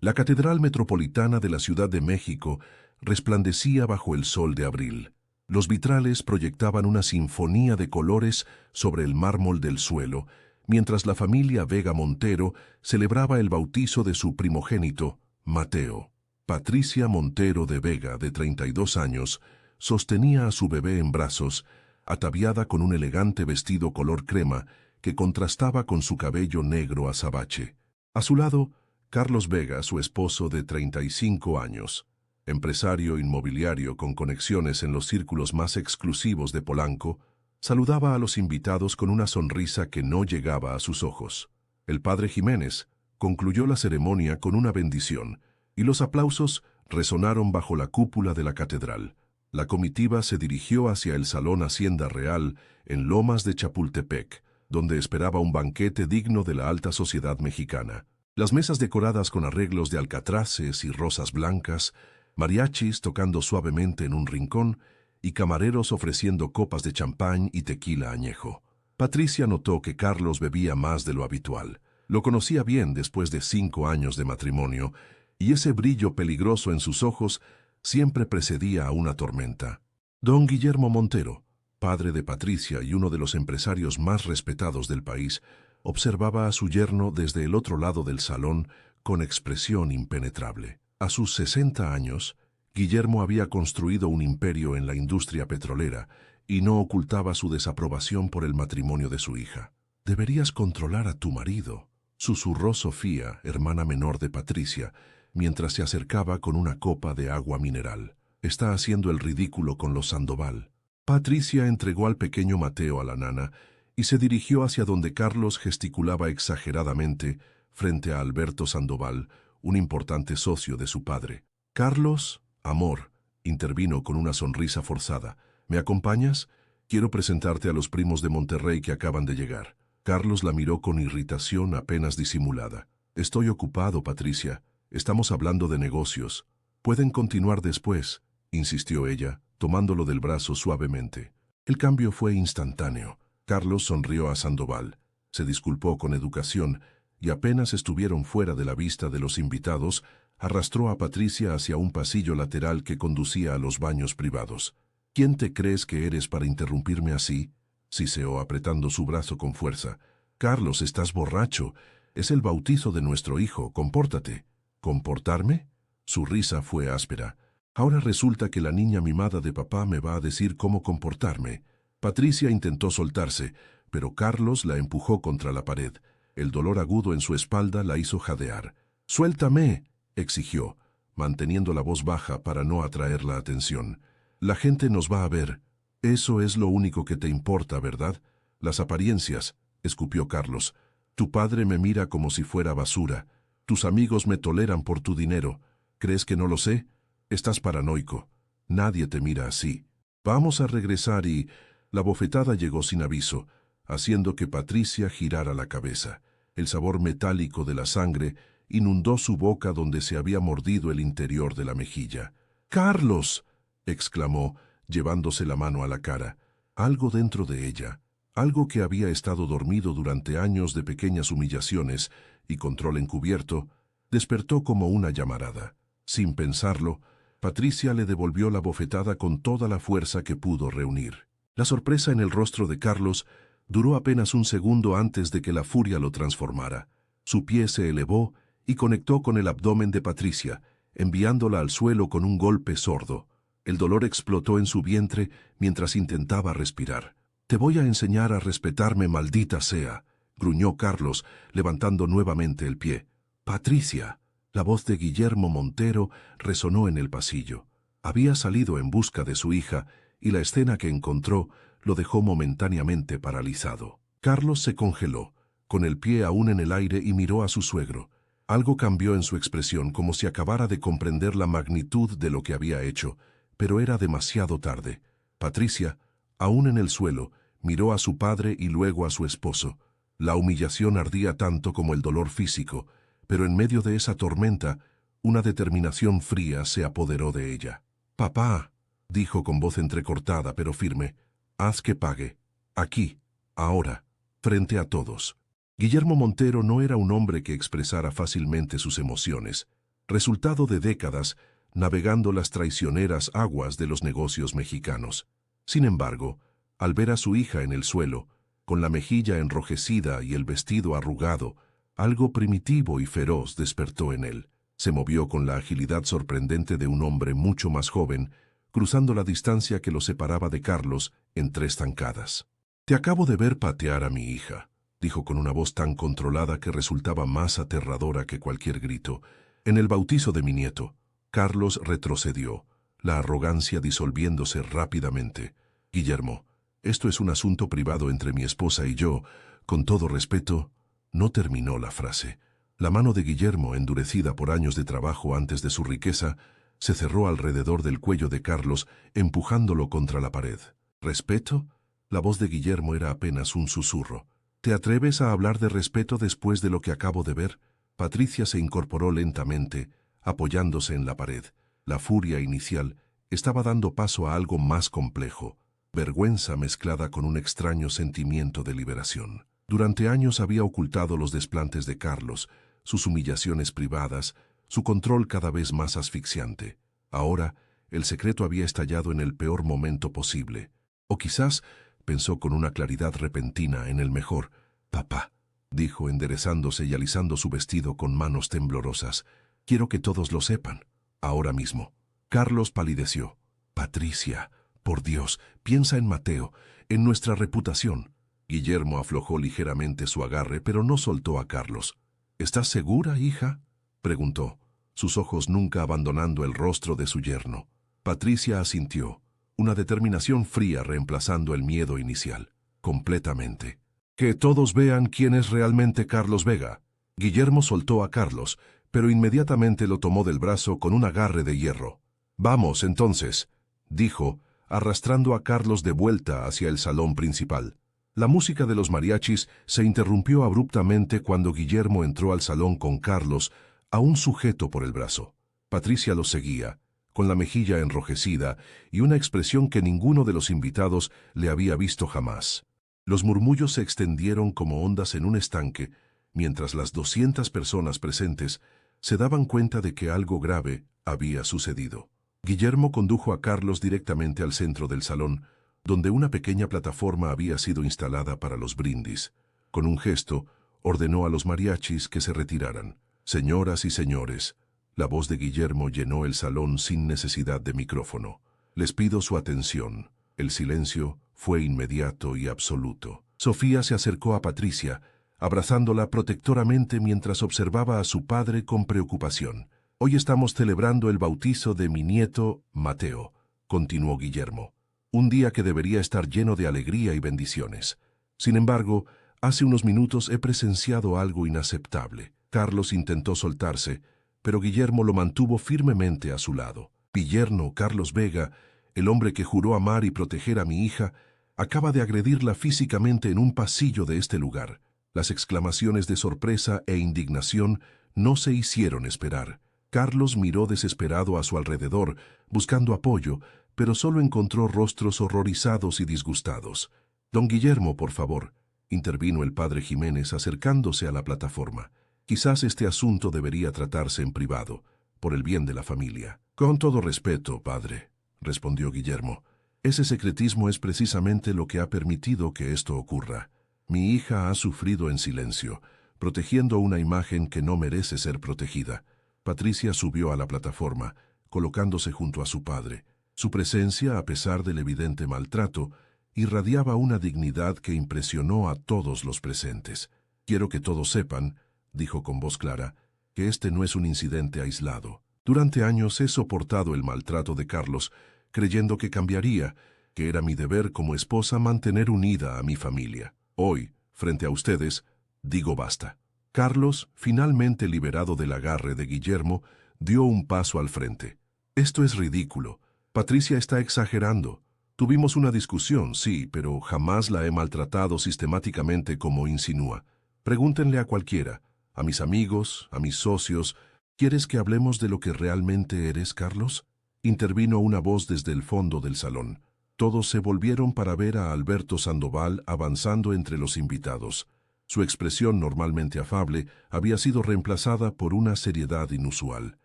La Catedral Metropolitana de la Ciudad de México resplandecía bajo el sol de abril. Los vitrales proyectaban una sinfonía de colores sobre el mármol del suelo, mientras la familia Vega Montero celebraba el bautizo de su primogénito, Mateo. Patricia Montero de Vega, de 32 años, sostenía a su bebé en brazos, ataviada con un elegante vestido color crema que contrastaba con su cabello negro azabache. A su lado, Carlos Vega, su esposo de 35 años, empresario inmobiliario con conexiones en los círculos más exclusivos de Polanco, saludaba a los invitados con una sonrisa que no llegaba a sus ojos. El padre Jiménez concluyó la ceremonia con una bendición, y los aplausos resonaron bajo la cúpula de la catedral. La comitiva se dirigió hacia el Salón Hacienda Real en Lomas de Chapultepec, donde esperaba un banquete digno de la alta sociedad mexicana. Las mesas decoradas con arreglos de alcatraces y rosas blancas, mariachis tocando suavemente en un rincón y camareros ofreciendo copas de champán y tequila añejo. Patricia notó que Carlos bebía más de lo habitual. Lo conocía bien después de 5 años de matrimonio, y ese brillo peligroso en sus ojos siempre precedía a una tormenta. Don Guillermo Montero, padre de Patricia y uno de los empresarios más respetados del país, observaba a su yerno desde el otro lado del salón con expresión impenetrable. A sus 60 años, Guillermo había construido un imperio en la industria petrolera y no ocultaba su desaprobación por el matrimonio de su hija. «Deberías controlar a tu marido», susurró Sofía, hermana menor de Patricia, mientras se acercaba con una copa de agua mineral. «Está haciendo el ridículo con los Sandoval». Patricia entregó al pequeño Mateo a la nana y se dirigió hacia donde Carlos gesticulaba exageradamente frente a Alberto Sandoval, un importante socio de su padre. «Carlos, amor», intervino con una sonrisa forzada. «¿Me acompañas? Quiero presentarte a los primos de Monterrey que acaban de llegar». Carlos la miró con irritación apenas disimulada. «Estoy ocupado, Patricia. Estamos hablando de negocios. Pueden continuar después», insistió ella, tomándolo del brazo suavemente. El cambio fue instantáneo. Carlos sonrió a Sandoval, se disculpó con educación y apenas estuvieron fuera de la vista de los invitados, arrastró a Patricia hacia un pasillo lateral que conducía a los baños privados. «¿Quién te crees que eres para interrumpirme así?», siseó apretando su brazo con fuerza. «Carlos, estás borracho. Es el bautizo de nuestro hijo. Compórtate». «¿Comportarme?». Su risa fue áspera. «Ahora resulta que la niña mimada de papá me va a decir cómo comportarme». Patricia intentó soltarse, pero Carlos la empujó contra la pared. El dolor agudo en su espalda la hizo jadear. «¡Suéltame!», exigió, manteniendo la voz baja para no atraer la atención. «La gente nos va a ver». «Eso es lo único que te importa, ¿verdad? Las apariencias», escupió Carlos. «Tu padre me mira como si fuera basura. Tus amigos me toleran por tu dinero. ¿Crees que no lo sé? Estás paranoico. Nadie te mira así. Vamos a regresar y...». La bofetada llegó sin aviso, haciendo que Patricia girara la cabeza. El sabor metálico de la sangre inundó su boca donde se había mordido el interior de la mejilla. «¡Carlos!», exclamó, llevándose la mano a la cara. Algo dentro de ella, algo que había estado dormido durante años de pequeñas humillaciones y control encubierto, despertó como una llamarada. Sin pensarlo, Patricia le devolvió la bofetada con toda la fuerza que pudo reunir. La sorpresa en el rostro de Carlos duró apenas un segundo antes de que la furia lo transformara. Su pie se elevó y conectó con el abdomen de Patricia, enviándola al suelo con un golpe sordo. El dolor explotó en su vientre mientras intentaba respirar. «Te voy a enseñar a respetarme, maldita sea», gruñó Carlos, levantando nuevamente el pie. «Patricia». La voz de Guillermo Montero resonó en el pasillo. Había salido en busca de su hija y la escena que encontró lo dejó momentáneamente paralizado. Carlos se congeló, con el pie aún en el aire, y miró a su suegro. Algo cambió en su expresión, como si acabara de comprender la magnitud de lo que había hecho, pero era demasiado tarde. Patricia, aún en el suelo, miró a su padre y luego a su esposo. La humillación ardía tanto como el dolor físico, pero en medio de esa tormenta, una determinación fría se apoderó de ella. «Papá», dijo con voz entrecortada pero firme, «haz que pague. Aquí, ahora, frente a todos». Guillermo Montero no era un hombre que expresara fácilmente sus emociones. resultado de décadas navegando las traicioneras aguas de los negocios mexicanos. Sin embargo, al ver a su hija en el suelo, con la mejilla enrojecida y el vestido arrugado, algo primitivo y feroz despertó en él. Se movió con la agilidad sorprendente de un hombre mucho más joven, cruzando la distancia que lo separaba de Carlos en 3 zancadas. «Te acabo de ver patear a mi hija», dijo con una voz tan controlada que resultaba más aterradora que cualquier grito. «En el bautizo de mi nieto». Carlos retrocedió, la arrogancia disolviéndose rápidamente. «Guillermo, esto es un asunto privado entre mi esposa y yo. Con todo respeto». No terminó la frase. La mano de Guillermo, endurecida por años de trabajo antes de su riqueza, se cerró alrededor del cuello de Carlos, empujándolo contra la pared. «¿Respeto?». La voz de Guillermo era apenas un susurro. «¿Te atreves a hablar de respeto después de lo que acabo de ver?». Patricia se incorporó lentamente, apoyándose en la pared. La furia inicial estaba dando paso a algo más complejo, vergüenza mezclada con un extraño sentimiento de liberación. Durante años había ocultado los desplantes de Carlos, sus humillaciones privadas, su control cada vez más asfixiante. Ahora, el secreto había estallado en el peor momento posible. O quizás, pensó con una claridad repentina, en el mejor. «Papá», dijo enderezándose y alisando su vestido con manos temblorosas, «quiero que todos lo sepan, ahora mismo». Carlos palideció. «Patricia, por Dios, piensa en Mateo, en nuestra reputación». Guillermo aflojó ligeramente su agarre, pero no soltó a Carlos. «¿Estás segura, hija?», preguntó, sus ojos nunca abandonando el rostro de su yerno. Patricia asintió, una determinación fría reemplazando el miedo inicial. «Completamente». «Que todos vean quién es realmente Carlos Vega». Guillermo soltó a Carlos, pero inmediatamente lo tomó del brazo con un agarre de hierro. «Vamos, entonces», dijo, arrastrando a Carlos de vuelta hacia el salón principal. La música de los mariachis se interrumpió abruptamente cuando Guillermo entró al salón con Carlos, aún sujeto por el brazo. Patricia los seguía, con la mejilla enrojecida y una expresión que ninguno de los invitados le había visto jamás. Los murmullos se extendieron como ondas en un estanque, mientras las 200 personas presentes se daban cuenta de que algo grave había sucedido. Guillermo condujo a Carlos directamente al centro del salón, donde una pequeña plataforma había sido instalada para los brindis. Con un gesto, ordenó a los mariachis que se retiraran. «Señoras y señores», la voz de Guillermo llenó el salón sin necesidad de micrófono. «Les pido su atención». El silencio fue inmediato y absoluto. Sofía se acercó a Patricia, abrazándola protectoramente mientras observaba a su padre con preocupación. «Hoy estamos celebrando el bautizo de mi nieto, Mateo», continuó Guillermo. «Un día que debería estar lleno de alegría y bendiciones. Sin embargo, hace unos minutos he presenciado algo inaceptable». Carlos intentó soltarse, pero Guillermo lo mantuvo firmemente a su lado. «Mi yerno, Carlos Vega, el hombre que juró amar y proteger a mi hija, acaba de agredirla físicamente en un pasillo de este lugar». Las exclamaciones de sorpresa e indignación no se hicieron esperar. Carlos miró desesperado a su alrededor, buscando apoyo, pero solo encontró rostros horrorizados y disgustados. «Don Guillermo, por favor», intervino el padre Jiménez acercándose a la plataforma. «Quizás este asunto debería tratarse en privado, por el bien de la familia». «Con todo respeto, padre», respondió Guillermo. «Ese secretismo es precisamente lo que ha permitido que esto ocurra. Mi hija ha sufrido en silencio, protegiendo una imagen que no merece ser protegida». Patricia subió a la plataforma, colocándose junto a su padre. Su presencia, a pesar del evidente maltrato, irradiaba una dignidad que impresionó a todos los presentes. «Quiero que todos sepan», dijo con voz clara, «que este no es un incidente aislado. Durante años he soportado el maltrato de Carlos, creyendo que cambiaría, que era mi deber como esposa mantener unida a mi familia. Hoy, frente a ustedes, digo basta». Carlos, finalmente liberado del agarre de Guillermo, dio un paso al frente. «Esto es ridículo. Patricia está exagerando. Tuvimos una discusión, sí, pero jamás la he maltratado sistemáticamente como insinúa. Pregúntenle a cualquiera, a mis amigos, a mis socios. ¿Quieres que hablemos de lo que realmente eres, Carlos?». Intervino una voz desde el fondo del salón. Todos se volvieron para ver a Alberto Sandoval avanzando entre los invitados. Su expresión normalmente afable había sido reemplazada por una seriedad inusual.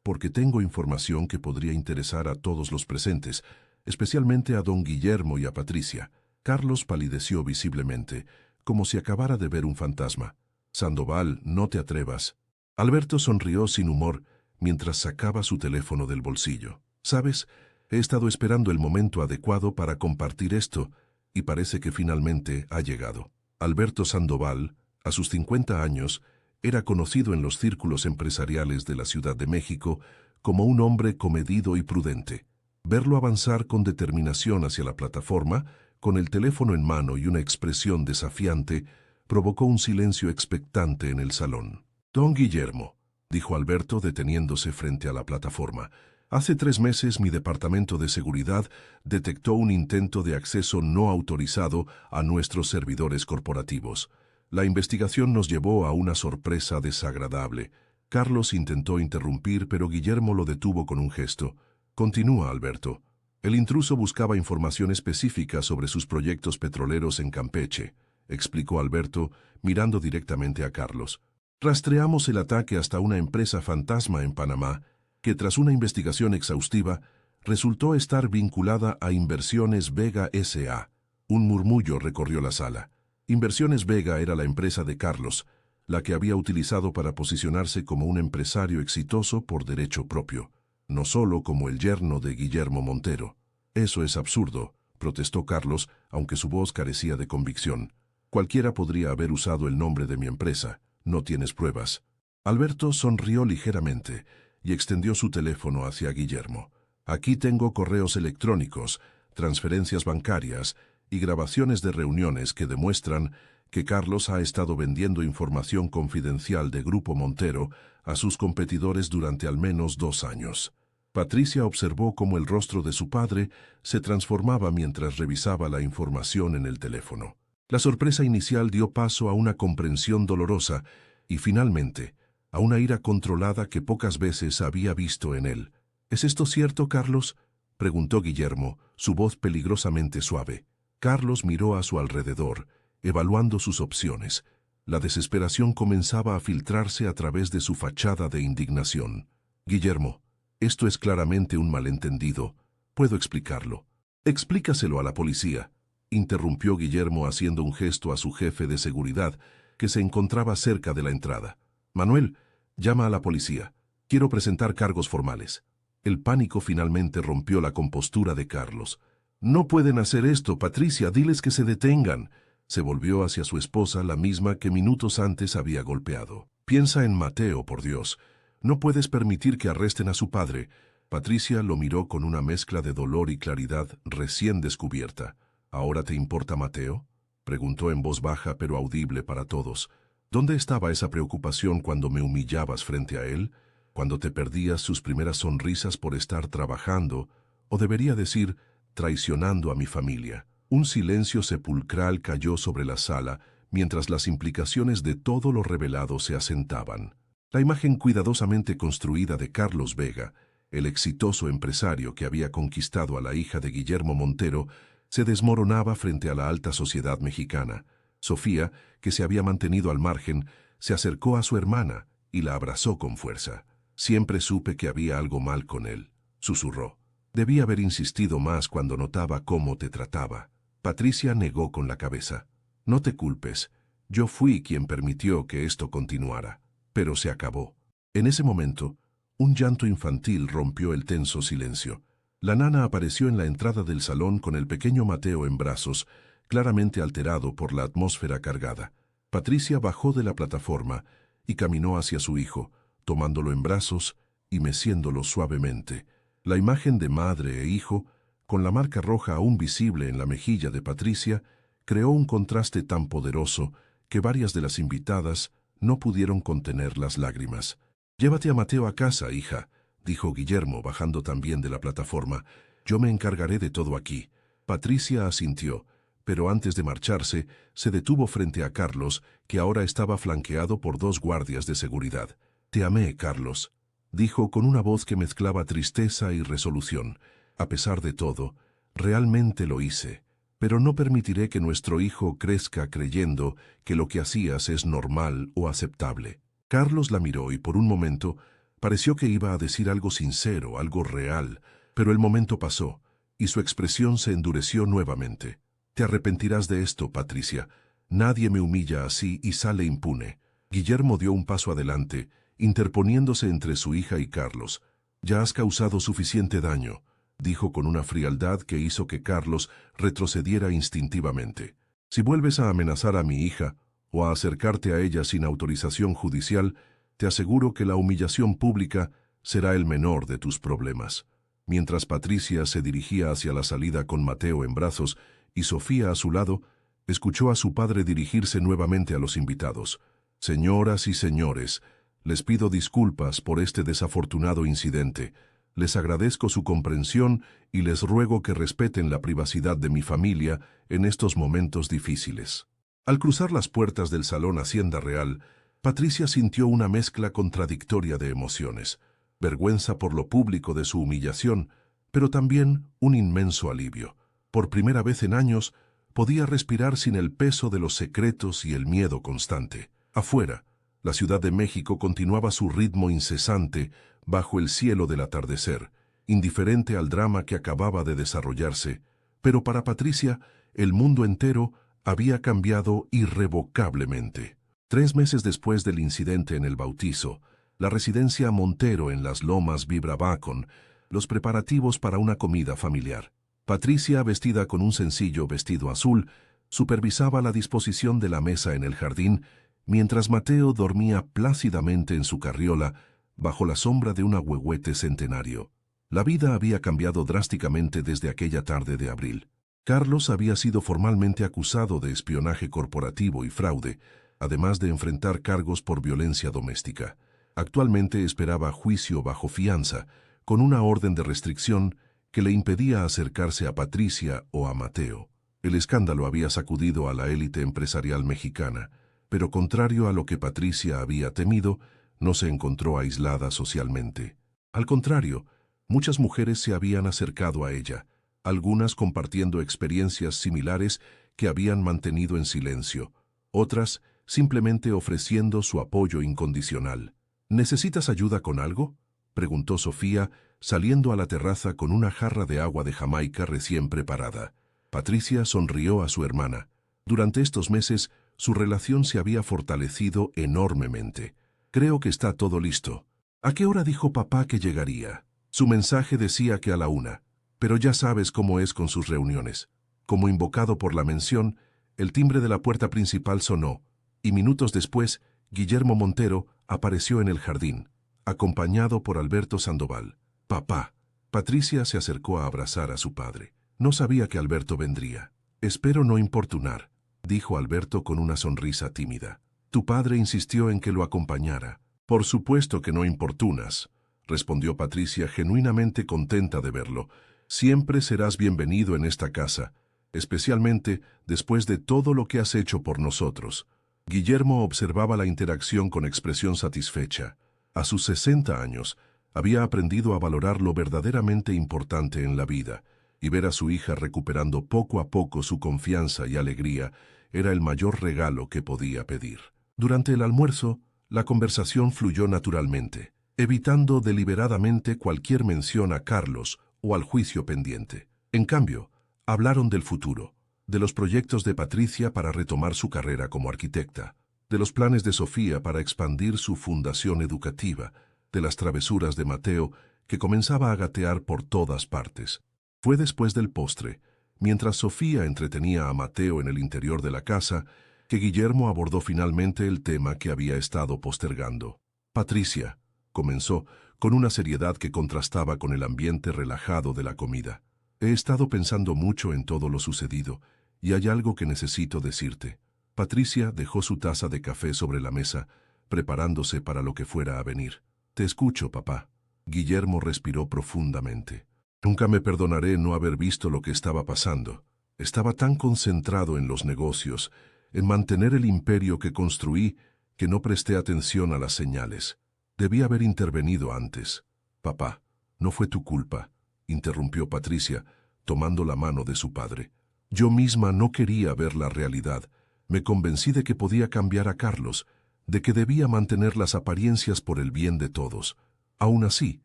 porque tengo información que podría interesar a todos los presentes, especialmente a don Guillermo y a Patricia. Carlos palideció visiblemente, como si acabara de ver un fantasma. Sandoval, no te atrevas. Alberto sonrió sin humor mientras sacaba su teléfono del bolsillo. ¿Sabes? He estado esperando el momento adecuado para compartir esto, y parece que finalmente ha llegado. Alberto Sandoval, a sus 50 años, era conocido en los círculos empresariales de la Ciudad de México como un hombre comedido y prudente. Verlo avanzar con determinación hacia la plataforma, con el teléfono en mano y una expresión desafiante, provocó un silencio expectante en el salón. «Don Guillermo», dijo Alberto deteniéndose frente a la plataforma, «hace 3 meses mi departamento de seguridad detectó un intento de acceso no autorizado a nuestros servidores corporativos. La investigación nos llevó a una sorpresa desagradable». Carlos intentó interrumpir, pero Guillermo lo detuvo con un gesto. «Continúa, Alberto». El intruso buscaba información específica sobre sus proyectos petroleros en Campeche, explicó Alberto, mirando directamente a Carlos. Rastreamos el ataque hasta una empresa fantasma en Panamá, que tras una investigación exhaustiva, resultó estar vinculada a Inversiones Vega S.A. Un murmullo recorrió la sala. Inversiones Vega era la empresa de Carlos, la que había utilizado para posicionarse como un empresario exitoso por derecho propio, no solo como el yerno de Guillermo Montero. «Eso es absurdo», protestó Carlos, aunque su voz carecía de convicción. «Cualquiera podría haber usado el nombre de mi empresa. No tienes pruebas». Alberto sonrió ligeramente y extendió su teléfono hacia Guillermo. «Aquí tengo correos electrónicos, transferencias bancarias y grabaciones de reuniones que demuestran que Carlos ha estado vendiendo información confidencial de Grupo Montero a sus competidores durante al menos 2 años». Patricia observó cómo el rostro de su padre se transformaba mientras revisaba la información en el teléfono. La sorpresa inicial dio paso a una comprensión dolorosa y, finalmente, a una ira controlada que pocas veces había visto en él. «¿Es esto cierto, Carlos?», preguntó Guillermo, su voz peligrosamente suave. Carlos miró a su alrededor, evaluando sus opciones. La desesperación comenzaba a filtrarse a través de su fachada de indignación. «Guillermo, esto es claramente un malentendido. Puedo explicarlo». «Explícaselo a la policía», interrumpió Guillermo haciendo un gesto a su jefe de seguridad, que se encontraba cerca de la entrada. «Manuel, llama a la policía. Quiero presentar cargos formales». El pánico finalmente rompió la compostura de Carlos. «No pueden hacer esto, Patricia, diles que se detengan». Se volvió hacia su esposa, la misma que minutos antes había golpeado. «Piensa en Mateo, por Dios. No puedes permitir que arresten a su padre». Patricia lo miró con una mezcla de dolor y claridad recién descubierta. «¿Ahora te importa Mateo?», preguntó en voz baja pero audible para todos. «¿Dónde estaba esa preocupación cuando me humillabas frente a él? Cuando te perdías sus primeras sonrisas por estar trabajando, o debería decir, traicionando a mi familia». Un silencio sepulcral cayó sobre la sala mientras las implicaciones de todo lo revelado se asentaban. La imagen cuidadosamente construida de Carlos Vega, el exitoso empresario que había conquistado a la hija de Guillermo Montero, se desmoronaba frente a la alta sociedad mexicana. Sofía, que se había mantenido al margen, se acercó a su hermana y la abrazó con fuerza. «Siempre supe que había algo mal con él», susurró. «Debí haber insistido más cuando notaba cómo te trataba». Patricia negó con la cabeza. «No te culpes. Yo fui quien permitió que esto continuara». Pero se acabó. En ese momento, un llanto infantil rompió el tenso silencio. La nana apareció en la entrada del salón con el pequeño Mateo en brazos, claramente alterado por la atmósfera cargada. Patricia bajó de la plataforma y caminó hacia su hijo, tomándolo en brazos y meciéndolo suavemente. La imagen de madre e hijo, con la marca roja aún visible en la mejilla de Patricia, creó un contraste tan poderoso que varias de las invitadas no pudieron contener las lágrimas. «Llévate a Mateo a casa, hija», dijo Guillermo, bajando también de la plataforma. «Yo me encargaré de todo aquí». Patricia asintió, pero antes de marcharse, se detuvo frente a Carlos, que ahora estaba flanqueado por 2 guardias de seguridad. «Te amé, Carlos», dijo con una voz que mezclaba tristeza y resolución. «A pesar de todo, realmente lo hice. Pero no permitiré que nuestro hijo crezca creyendo que lo que hacías es normal o aceptable». Carlos la miró y por un momento Pareció que iba a decir algo sincero, algo real, pero el momento pasó, y su expresión se endureció nuevamente. Te arrepentirás de esto, Patricia. Nadie me humilla así y sale impune. Guillermo dio un paso adelante, interponiéndose entre su hija y Carlos. Ya has causado suficiente daño, dijo con una frialdad que hizo que Carlos retrocediera instintivamente. Si vuelves a amenazar a mi hija o a acercarte a ella sin autorización judicial, te aseguro que la humillación pública será el menor de tus problemas. Mientras Patricia se dirigía hacia la salida con Mateo en brazos y Sofía a su lado, escuchó a su padre dirigirse nuevamente a los invitados. Señoras y señores, les pido disculpas por este desafortunado incidente. Les agradezco su comprensión y les ruego que respeten la privacidad de mi familia en estos momentos difíciles. Al cruzar las puertas del Salón Hacienda Real, Patricia sintió una mezcla contradictoria de emociones, vergüenza por lo público de su humillación, pero también un inmenso alivio. Por primera vez en años, podía respirar sin el peso de los secretos y el miedo constante. Afuera, la Ciudad de México continuaba su ritmo incesante bajo el cielo del atardecer, indiferente al drama que acababa de desarrollarse, pero para Patricia, el mundo entero había cambiado irrevocablemente. 3 meses después del incidente en el bautizo, la residencia Montero en Las Lomas vibraba con los preparativos para una comida familiar. Patricia, vestida con un sencillo vestido azul, supervisaba la disposición de la mesa en el jardín, mientras Mateo dormía plácidamente en su carriola bajo la sombra de un ahuehuete centenario. La vida había cambiado drásticamente desde aquella tarde de abril. Carlos había sido formalmente acusado de espionaje corporativo y fraude, además de enfrentar cargos por violencia doméstica. Actualmente esperaba juicio bajo fianza, con una orden de restricción que le impedía acercarse a Patricia o a Mateo. El escándalo había sacudido a la élite empresarial mexicana, pero contrario a lo que Patricia había temido, no se encontró aislada socialmente. Al contrario, muchas mujeres se habían acercado a ella, algunas compartiendo experiencias similares que habían mantenido en silencio, otras simplemente ofreciendo su apoyo incondicional. ¿Necesitas ayuda con algo?, preguntó Sofía, saliendo a la terraza con una jarra de agua de Jamaica recién preparada. Patricia sonrió a su hermana. Durante estos meses, su relación se había fortalecido enormemente. Creo que está todo listo. ¿A qué hora dijo papá que llegaría? Su mensaje decía que a la 1, pero ya sabes cómo es con sus reuniones. Como invocado por la mención, el timbre de la puerta principal sonó, y minutos después, Guillermo Montero apareció en el jardín, acompañado por Alberto Sandoval. Papá. Patricia se acercó a abrazar a su padre. No sabía que Alberto vendría. Espero no importunar, dijo Alberto con una sonrisa tímida. Tu padre insistió en que lo acompañara. Por supuesto que no importunas, respondió Patricia genuinamente contenta de verlo. Siempre serás bienvenido en esta casa, especialmente después de todo lo que has hecho por nosotros. Guillermo observaba la interacción con expresión satisfecha. A sus 60 años, había aprendido a valorar lo verdaderamente importante en la vida, y ver a su hija recuperando poco a poco su confianza y alegría era el mayor regalo que podía pedir. Durante el almuerzo, la conversación fluyó naturalmente, evitando deliberadamente cualquier mención a Carlos o al juicio pendiente. En cambio, hablaron del futuro, de los proyectos de Patricia para retomar su carrera como arquitecta, de los planes de Sofía para expandir su fundación educativa, de las travesuras de Mateo, que comenzaba a gatear por todas partes. Fue después del postre, mientras Sofía entretenía a Mateo en el interior de la casa, que Guillermo abordó finalmente el tema que había estado postergando. Patricia, comenzó, con una seriedad que contrastaba con el ambiente relajado de la comida. He estado pensando mucho en todo lo sucedido, y hay algo que necesito decirte. Patricia dejó su taza de café sobre la mesa, preparándose para lo que fuera a venir. Te escucho, papá. Guillermo respiró profundamente. Nunca me perdonaré no haber visto lo que estaba pasando. Estaba tan concentrado en los negocios, en mantener el imperio que construí, que no presté atención a las señales. Debí haber intervenido antes. Papá, no fue tu culpa, interrumpió Patricia, tomando la mano de su padre. Yo misma no quería ver la realidad. Me convencí de que podía cambiar a Carlos, de que debía mantener las apariencias por el bien de todos. Aún así,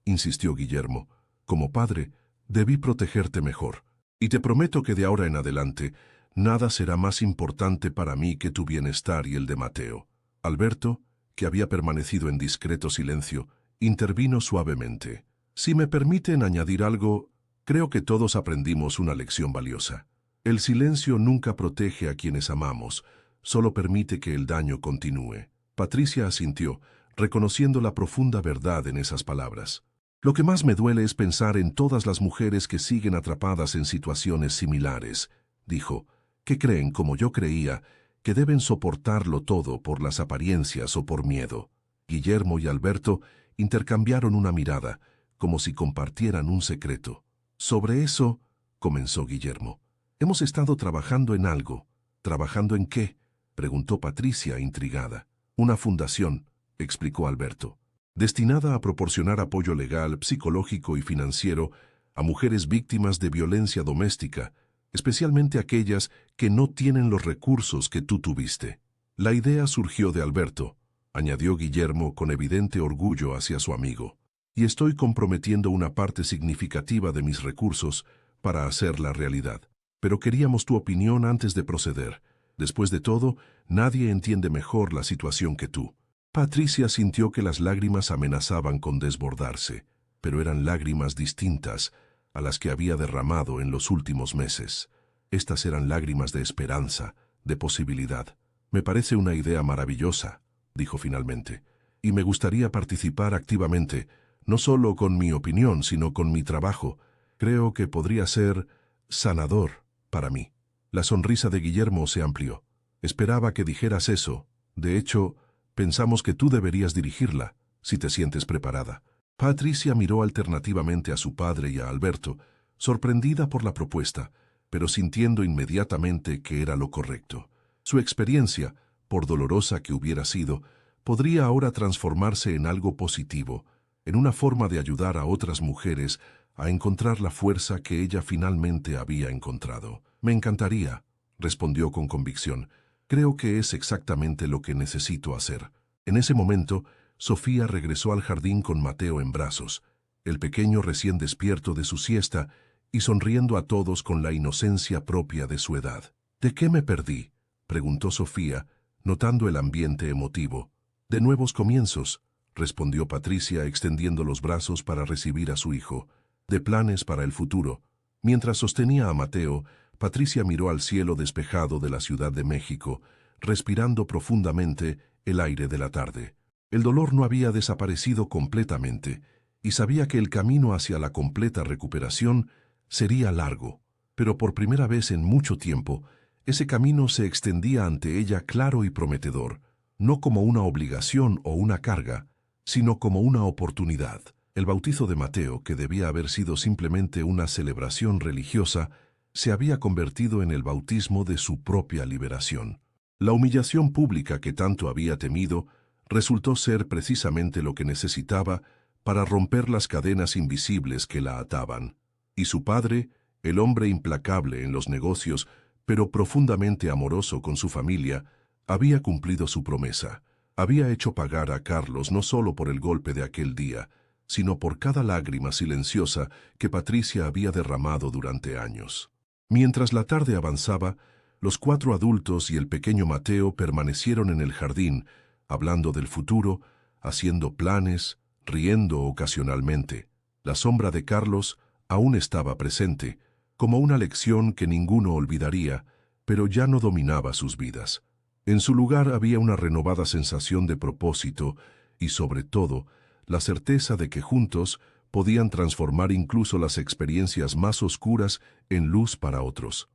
insistió Guillermo, como padre, debí protegerte mejor. Y te prometo que de ahora en adelante, nada será más importante para mí que tu bienestar y el de Mateo. Alberto, que había permanecido en discreto silencio, intervino suavemente. Si me permiten añadir algo, creo que todos aprendimos una lección valiosa. El silencio nunca protege a quienes amamos, solo permite que el daño continúe. Patricia asintió, reconociendo la profunda verdad en esas palabras. Lo que más me duele es pensar en todas las mujeres que siguen atrapadas en situaciones similares, dijo, que creen, como yo creía, que deben soportarlo todo por las apariencias o por miedo. Guillermo y Alberto intercambiaron una mirada, como si compartieran un secreto. Sobre eso, comenzó Guillermo. Hemos estado trabajando en algo. ¿Trabajando en qué?, preguntó Patricia, intrigada. Una fundación, explicó Alberto, destinada a proporcionar apoyo legal, psicológico y financiero a mujeres víctimas de violencia doméstica, especialmente aquellas que no tienen los recursos que tú tuviste. La idea surgió de Alberto, añadió Guillermo con evidente orgullo hacia su amigo, y estoy comprometiendo una parte significativa de mis recursos para hacerla realidad. Pero queríamos tu opinión antes de proceder. Después de todo, nadie entiende mejor la situación que tú. Patricia sintió que las lágrimas amenazaban con desbordarse, pero eran lágrimas distintas a las que había derramado en los últimos meses. Estas eran lágrimas de esperanza, de posibilidad. Me parece una idea maravillosa, dijo finalmente, y me gustaría participar activamente, no solo con mi opinión, sino con mi trabajo. Creo que podría ser sanador para mí. La sonrisa de Guillermo se amplió. Esperaba que dijeras eso. De hecho, pensamos que tú deberías dirigirla, si te sientes preparada. Patricia miró alternativamente a su padre y a Alberto, sorprendida por la propuesta, pero sintiendo inmediatamente que era lo correcto. Su experiencia, por dolorosa que hubiera sido, podría ahora transformarse en algo positivo, en una forma de ayudar a otras mujeres a encontrar la fuerza que ella finalmente había encontrado. Me encantaría, respondió con convicción. Creo que es exactamente lo que necesito hacer. En ese momento, Sofía regresó al jardín con Mateo en brazos, el pequeño recién despierto de su siesta y sonriendo a todos con la inocencia propia de su edad. ¿De qué me perdí?, preguntó Sofía, notando el ambiente emotivo. De nuevos comienzos, respondió Patricia extendiendo los brazos para recibir a su hijo. De planes para el futuro. Mientras sostenía a Mateo, Patricia miró al cielo despejado de la Ciudad de México, respirando profundamente el aire de la tarde. El dolor no había desaparecido completamente, y sabía que el camino hacia la completa recuperación sería largo. Pero por primera vez en mucho tiempo, ese camino se extendía ante ella claro y prometedor, no como una obligación o una carga, sino como una oportunidad. El bautizo de Mateo, que debía haber sido simplemente una celebración religiosa, se había convertido en el bautismo de su propia liberación. La humillación pública que tanto había temido resultó ser precisamente lo que necesitaba para romper las cadenas invisibles que la ataban. Y su padre, el hombre implacable en los negocios, pero profundamente amoroso con su familia, había cumplido su promesa. Había hecho pagar a Carlos no solo por el golpe de aquel día, sino por cada lágrima silenciosa que Patricia había derramado durante años. Mientras la tarde avanzaba, los 4 adultos y el pequeño Mateo permanecieron en el jardín, hablando del futuro, haciendo planes, riendo ocasionalmente. La sombra de Carlos aún estaba presente, como una lección que ninguno olvidaría, pero ya no dominaba sus vidas. En su lugar había una renovada sensación de propósito y, sobre todo, la certeza de que juntos podían transformar incluso las experiencias más oscuras en luz para otros.